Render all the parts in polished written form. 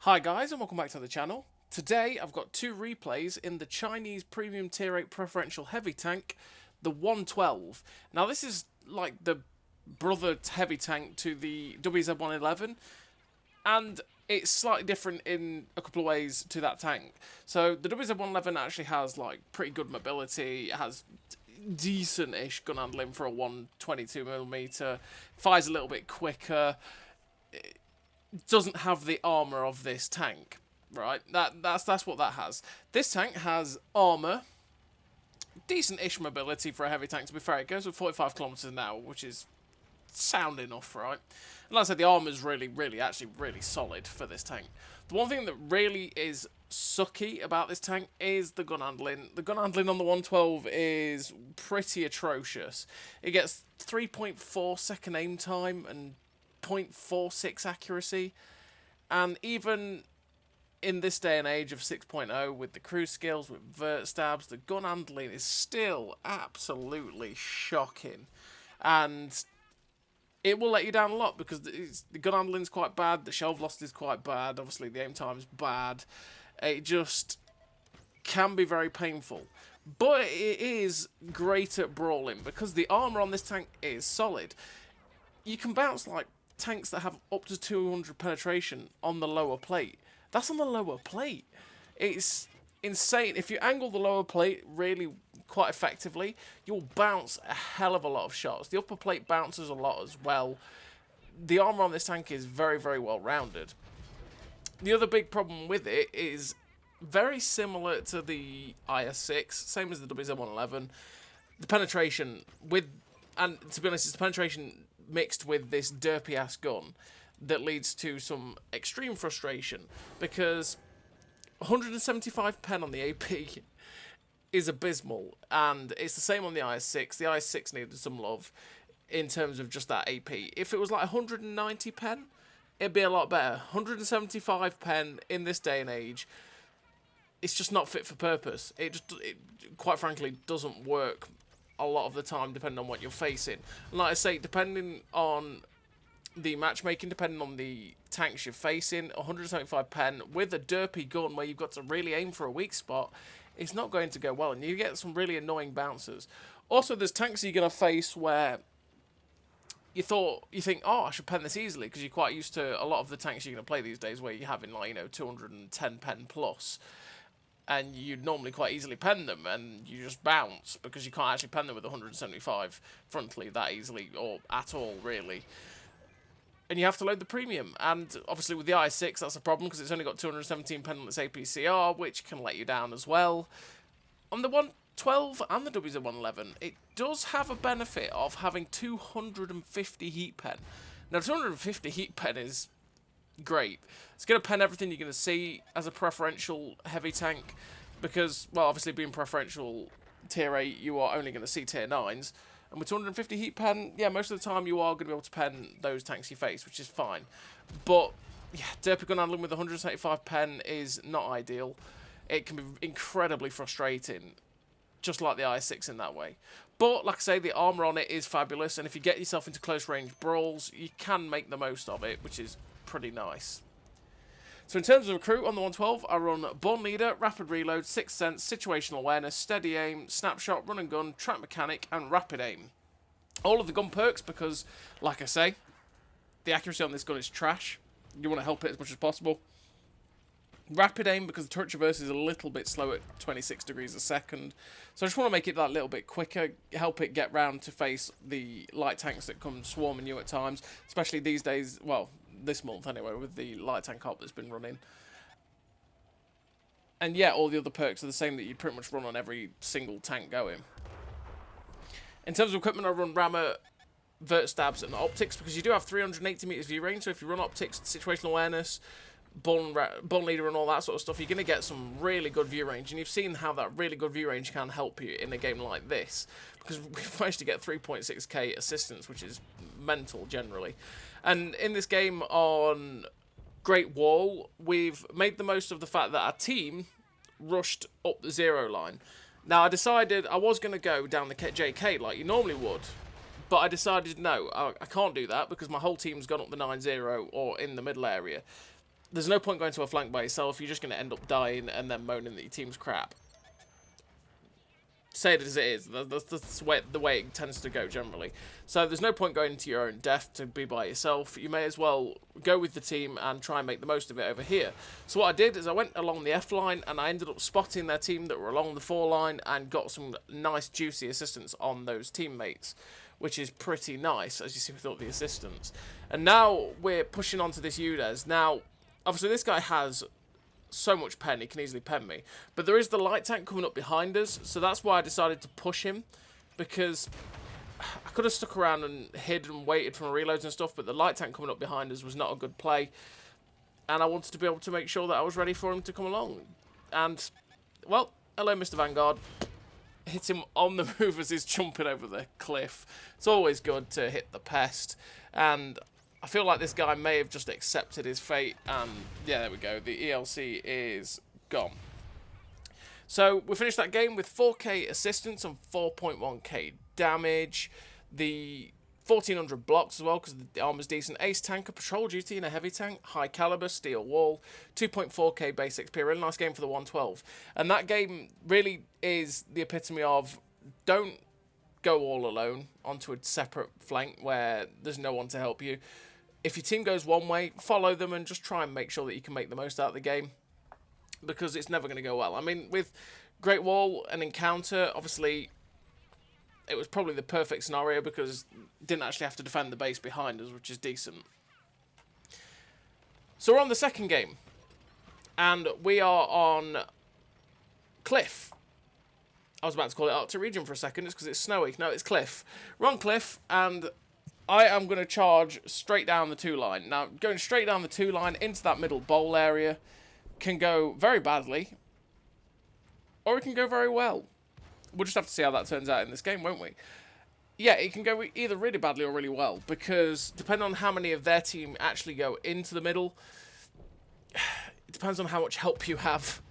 Hi guys and welcome back to the channel. Today I've got two replays in the Chinese Premium Tier 8 Preferential Heavy Tank, the 112. Now this is like the brother heavy tank to the WZ-111 and it's slightly different in a couple of ways to that tank. So the WZ-111 actually has like pretty good mobility, it has decent-ish gun handling for a 122mm, fires a little bit quicker. Doesn't have the armour of this tank, right? That's what that has. This tank has armour, decent-ish mobility for a heavy tank, to be fair. It goes with 45 kilometers an hour, which is sound enough, right? And like I said, the armour's actually really solid for this tank. The one thing that really is sucky about this tank is the gun handling. The gun handling on the 112 is pretty atrocious. It gets 3.4 second aim time and 0.46 accuracy, and even in this day and age of 6.0 with the cruise skills, with vert stabs, the gun handling is still absolutely shocking, and it will let you down a lot because the gun handling is quite bad, the shell velocity is quite bad, obviously the aim time is bad. It just can be very painful, but it is great at brawling because the armour on this tank is solid. You can bounce like tanks that have up to 200 penetration on the lower plate. That's on the lower plate. It's insane. If you angle the lower plate really quite effectively, you'll bounce a hell of a lot of shots. The upper plate bounces a lot as well. The armour on this tank is very well rounded. The other big problem with it is very similar to the IS-6, same as the WZ-111. The penetration with, and to be honest, it's the penetration mixed with this derpy ass gun that leads to some extreme frustration, because 175 pen on the AP is abysmal, and it's the same on the IS-6. The IS-6 needed some love in terms of just that AP. If it was like 190 pen, it'd be a lot better. 175 pen in this day and age, it's just not fit for purpose. It quite frankly doesn't work a lot of the time, depending on what you're facing. And like I say, depending on the matchmaking, depending on the tanks you're facing, 175 pen with a derpy gun where you've got to really aim for a weak spot, it's not going to go well, and you get some really annoying bouncers. Also, there's tanks you're going to face where you think, oh, I should pen this easily, because you're quite used to a lot of the tanks you're going to play these days where you're having, like, 210 pen plus. And you'd normally quite easily pen them, and you just bounce, because you can't actually pen them with 175 frontally that easily, or at all, really. And you have to load the premium, and obviously with the i6, that's a problem, because it's only got 217 pen on its APCR, which can let you down as well. On the 112 and the WZ-111, it does have a benefit of having 250 heat pen. Now, 250 heat pen is great. It's going to pen everything you're going to see as a preferential heavy tank, because, well, obviously being preferential tier 8, you are only going to see tier 9s, and with 250 heat pen, yeah, most of the time you are going to be able to pen those tanks you face, which is fine. But yeah, derpy gun handling with 175 pen is not ideal. It can be incredibly frustrating, just like the i6 in that way. But, like I say, the armour on it is fabulous, and if you get yourself into close range brawls, you can make the most of it, which is pretty nice. So in terms of recruit on the 112, I run Born Leader, Rapid Reload, Sixth Sense, Situational Awareness, Steady Aim, Snapshot, Run and Gun, Track Mechanic, and Rapid Aim. All of the gun perks because, like I say, the accuracy on this gun is trash. You want to help it as much as possible. Rapid Aim because the turret traverse is a little bit slow at 26 degrees a second. So I just want to make it that little bit quicker, help it get round to face the light tanks that come swarming you at times, especially these days, well, this month anyway, with the light tank op that's been running. And yeah, all the other perks are the same that you pretty much run on every single tank going. In terms of equipment, I run rammer, vert stabs, and optics, because you do have 380 meters view range, so if you run optics, situational awareness, Born Leader and all that sort of stuff, you're going to get some really good view range, and you've seen how that really good view range can help you in a game like this, because we've managed to get 3.6k assistance, which is mental generally. And in this game on Great Wall, we've made the most of the fact that our team rushed up the 0 line. Now, I decided I was going to go down the JK like you normally would, but I decided no, I can't do that, because my whole team's gone up the 9-0 or in the middle area. there's no point going to a flank by yourself. You're just going to end up dying and then moaning that your team's crap. Say it as it is. That's the way it tends to go generally. So there's no point going into your own death to be by yourself. You may as well go with the team and try and make the most of it over here. So what I did is I went along the F line and I ended up spotting their team that were along the 4 line and got some nice juicy assistance on those teammates, which is pretty nice, as you see with all the assistance. And now we're pushing on to this UDES. Now, obviously this guy has so much pen, he can easily pen me. But there is the light tank coming up behind us, so that's why I decided to push him, because I could have stuck around and hid and waited for my reloads and stuff, but the light tank coming up behind us was not a good play. And I wanted to be able to make sure that I was ready for him to come along. And, well, hello Mr. Vanguard. Hit him on the move as he's jumping over the cliff. It's always good to hit the pest. And I feel like this guy may have just accepted his fate, and yeah, there we go. The ELC is gone. So we finished that game with 4k assistance and 4.1k damage. The 1400 blocks as well, because the armor's decent. Ace tanker, patrol duty in a heavy tank, high caliber, steel wall, 2.4k base XP. A really nice game for the 112. And that game really is the epitome of don't go all alone onto a separate flank where there's no one to help you. If your team goes one way, follow them and just try and make sure that you can make the most out of the game, because it's never going to go well. I mean, with Great Wall and Encounter, obviously, it was probably the perfect scenario because didn't actually have to defend the base behind us, which is decent. So we're on the second game, and we are on Cliff. I was about to call it Arctic region for a second, it's because it's snowy. No, it's Cliff. We're on Cliff, and I am going to charge straight down the 2 line. Now, going straight down the 2 line into that middle bowl area can go very badly, or it can go very well. We'll just have to see how that turns out in this game, won't we? Yeah, it can go either really badly or really well, because depending on how many of their team actually go into the middle, it depends on how much help you have.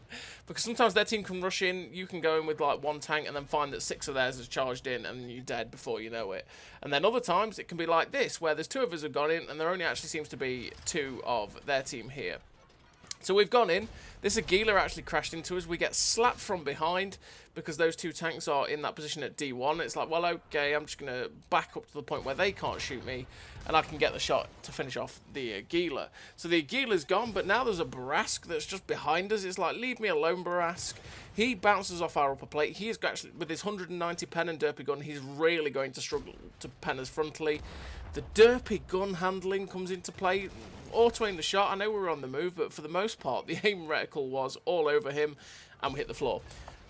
Because sometimes their team can rush in, you can go in with like 1 tank and then find that 6 of theirs has charged in and you're dead before you know it. And then other times it can be like this, where there's 2 of us have gone in and there only actually seems to be 2 of their team here. So we've gone in, this Aguila actually crashed into us, we get slapped from behind because those 2 tanks are in that position at D1. It's like, well, okay, I'm just going to back up to the point where they can't shoot me and I can get the shot to finish off the Aguila. So the Aguila's gone, but now there's a Barask that's just behind us. It's like, leave me alone, Barask. He bounces off our upper plate. He is actually, with his 190 pen and derpy gun, he's really going to struggle to pen us frontally. The derpy gun handling comes into play. Auto-aim the shot. I know we were on the move, but for the most part, the aim reticle was all over him, and we hit the floor.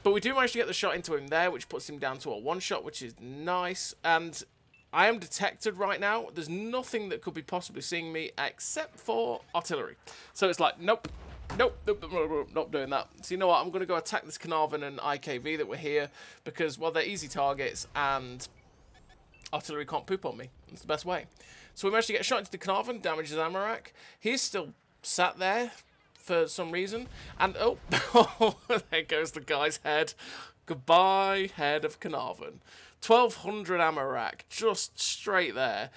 But we do manage to get the shot into him there, which puts him down to a 1-shot, which is nice. And I am detected right now. There's nothing that could be possibly seeing me except for artillery. So it's like, nope, nope, nope, nope, nope, not doing that. So you know what? I'm going to go attack this Carnarvon and IKV that were here because, well, they're easy targets and artillery can't poop on me. It's the best way. So we managed to get a shot into the Carnarvon, damages Amarak. He's still sat there for some reason. And, oh, there goes the guy's head. Goodbye, head of Carnarvon. 1200 Amarak, just straight there.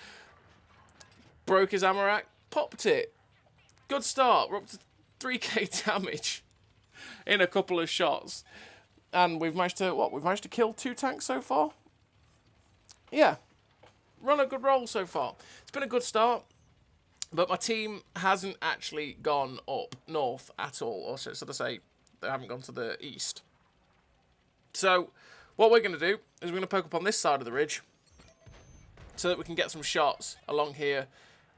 Broke his Amarak, popped it. Good start. We're up to 3k damage in a couple of shots. And we've managed to, what? We've managed to kill 2 tanks so far? Yeah. Run a good roll so far. It's been a good start, but my team hasn't actually gone up north at all, or should I say, they haven't gone to the east. So, what we're going to do is we're going to poke up on this side of the ridge so that we can get some shots along here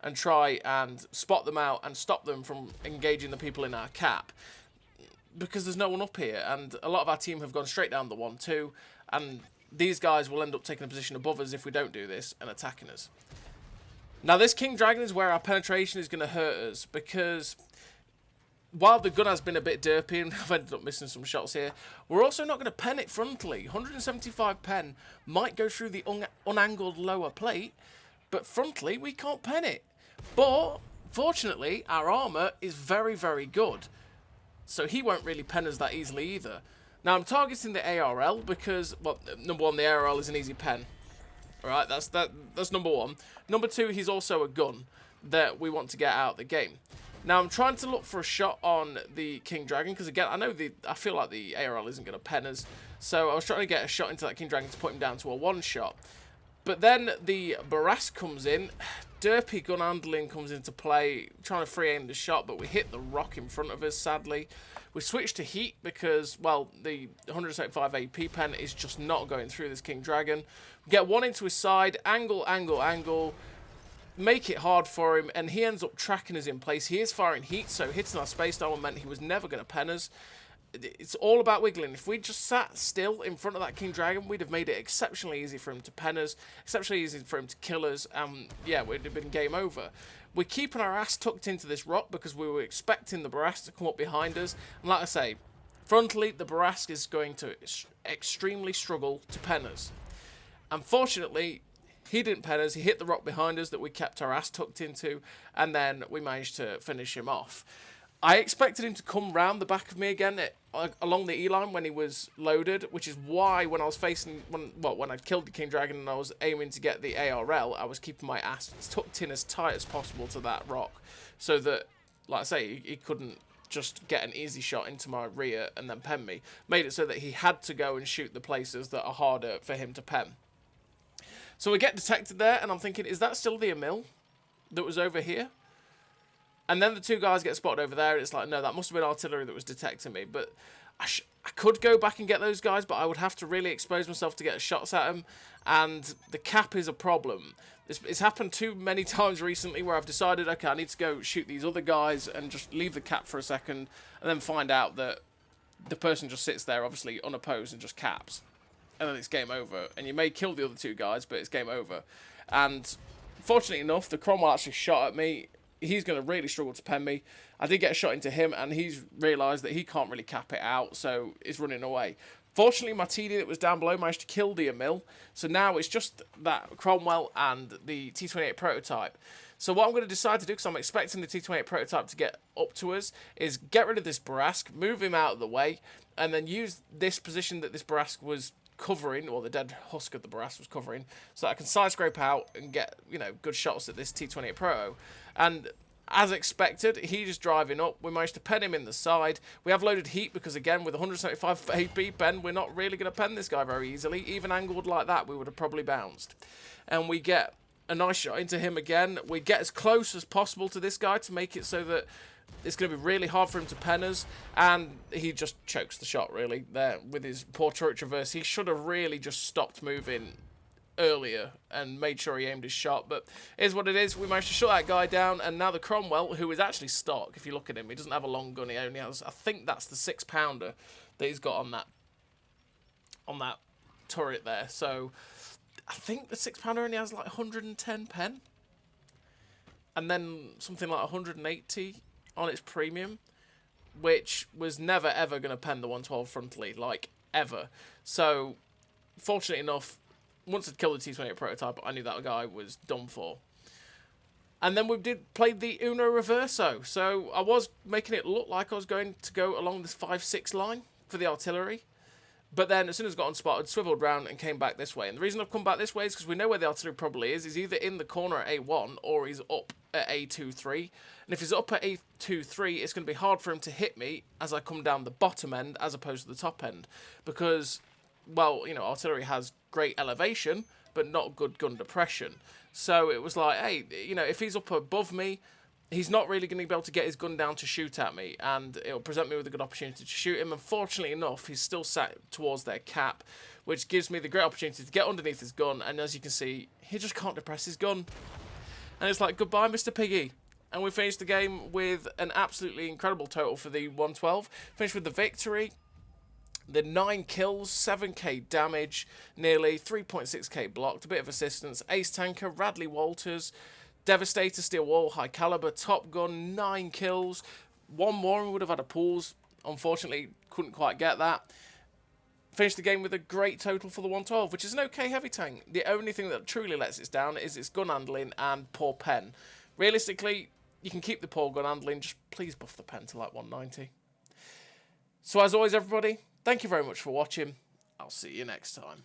and try and spot them out and stop them from engaging the people in our cap, because there's no one up here, and a lot of our team have gone straight down the 1-2, and these guys will end up taking a position above us if we don't do this and attacking us. Now, this King Dragon is where our penetration is going to hurt us, because while the gun has been a bit derpy and I've ended up missing some shots here, we're also not going to pen it frontally. 175 pen might go through the unangled lower plate, but frontally we can't pen it. But fortunately, our armour is very, very good, so he won't really pen us that easily either. Now, I'm targeting the ARL because, well, number 1, the ARL is an easy pen. Alright, that's number 1. Number 2, he's also a gun that we want to get out of the game. Now I'm trying to look for a shot on the King Dragon, because again, I feel like the ARL isn't going to pen us. So I was trying to get a shot into that King Dragon to put him down to a one-shot. But then the Barask comes in, derpy gun handling comes into play, trying to free aim the shot, but we hit the rock in front of us, sadly. We switched to heat because, well, the 175 AP pen is just not going through this King Dragon. We get one into his side, angle, make it hard for him, and he ends up tracking us in place. He is firing heat, so hitting our space diamond meant he was never going to pen us. It's all about wiggling. If we just sat still in front of that King Dragon, we'd have made it exceptionally easy for him to pen us, exceptionally easy for him to kill us, and yeah, we'd have been game over. We're keeping our ass tucked into this rock because we were expecting the Barask to come up behind us, and like I say, frontally, the Barask is going to extremely struggle to pen us. Unfortunately, he didn't pen us. He hit the rock behind us that we kept our ass tucked into, and then we managed to finish him off. I expected him to come round the back of me again along the E-line when he was loaded, which is why when I was when I killed the King Dragon and I was aiming to get the ARL, I was keeping my ass tucked in as tight as possible to that rock, so that, like I say, he couldn't just get an easy shot into my rear and then pen me. Made it so that he had to go and shoot the places that are harder for him to pen. So we get detected there, and I'm thinking, is that still the Emil that was over here? And then the two guys get spotted over there, and it's like, no, that must have been artillery that was detecting me. But I could go back and get those guys, but I would have to really expose myself to get shots at them. And the cap is a problem. It's happened too many times recently where I've decided, okay, I need to go shoot these other guys and just leave the cap for a second, and then find out that the person just sits there, obviously unopposed, and just caps. And then it's game over. And you may kill the other two guys, but it's game over. And fortunately enough, the Cromwell actually shot at me. He's going to really struggle to pen me. I did get a shot into him, and he's realised that he can't really cap it out, so he's running away. Fortunately, my TD that was down below managed to kill the Emil, so now it's just that Cromwell and the T28 prototype. So what I'm going to decide to do, because I'm expecting the T28 prototype to get up to us, is get rid of this Barask, move him out of the way, and then use this position that this Barask was covering, or the dead husk of the Barask was covering, so that I can side scrape out and get, you know, good shots at this T28 Proto. And as expected, he's just driving up. We managed to pen him in the side. We have loaded heat because, again, with 175 AP pen, we're not really going to pen this guy very easily. Even angled like that, we would have probably bounced. And we get a nice shot into him again. We get as close as possible to this guy to make it so that it's going to be really hard for him to pen us, and he just chokes the shot, really, there with his poor turret traverse. He should have really just stopped moving earlier and made sure he aimed his shot, but it is what it is. We managed to shut that guy down, and now the Cromwell, who is actually stock, if you look at him, he doesn't have a long gun, he only has, I think that's the 6-pounder that he's got on that turret there, so I think the 6-pounder only has like 110 pen, and then something like 180 on its premium, which was never ever going to pen the 112 frontally, like, ever. So, fortunately enough, once I'd killed the T28 prototype, I knew that guy was done for. And then we did play the Uno Reverso, so I was making it look like I was going to go along this 5-6 line for the artillery. But then, as soon as I got unspotted, swiveled round and came back this way. And the reason I've come back this way is because we know where the artillery probably is. He's either in the corner at A1 or he's up at A23. And if he's up at A23, it's going to be hard for him to hit me as I come down the bottom end as opposed to the top end. Because, well, you know, artillery has great elevation, but not good gun depression. So it was like, hey, you know, if he's up above me, he's not really going to be able to get his gun down to shoot at me, and it'll present me with a good opportunity to shoot him. Unfortunately enough, he's still sat towards their cap, which gives me the great opportunity to get underneath his gun, and as you can see, he just can't depress his gun. And it's like, goodbye, Mr. Piggy. And we finished the game with an absolutely incredible total for the 112. Finished with the victory. The 9 kills, 7k damage, nearly 3.6k blocked, a bit of assistance. Ace Tanker, Radley Walters, Devastator, Steel Wall, High Caliber, Top Gun, 9 kills. One more and we would have had a pools. Unfortunately, couldn't quite get that. Finished the game with a great total for the 112, which is an okay heavy tank. The only thing that truly lets it down is its gun handling and poor pen. Realistically, you can keep the poor gun handling, just please buff the pen to like 190. So as always, everybody, thank you very much for watching. I'll see you next time.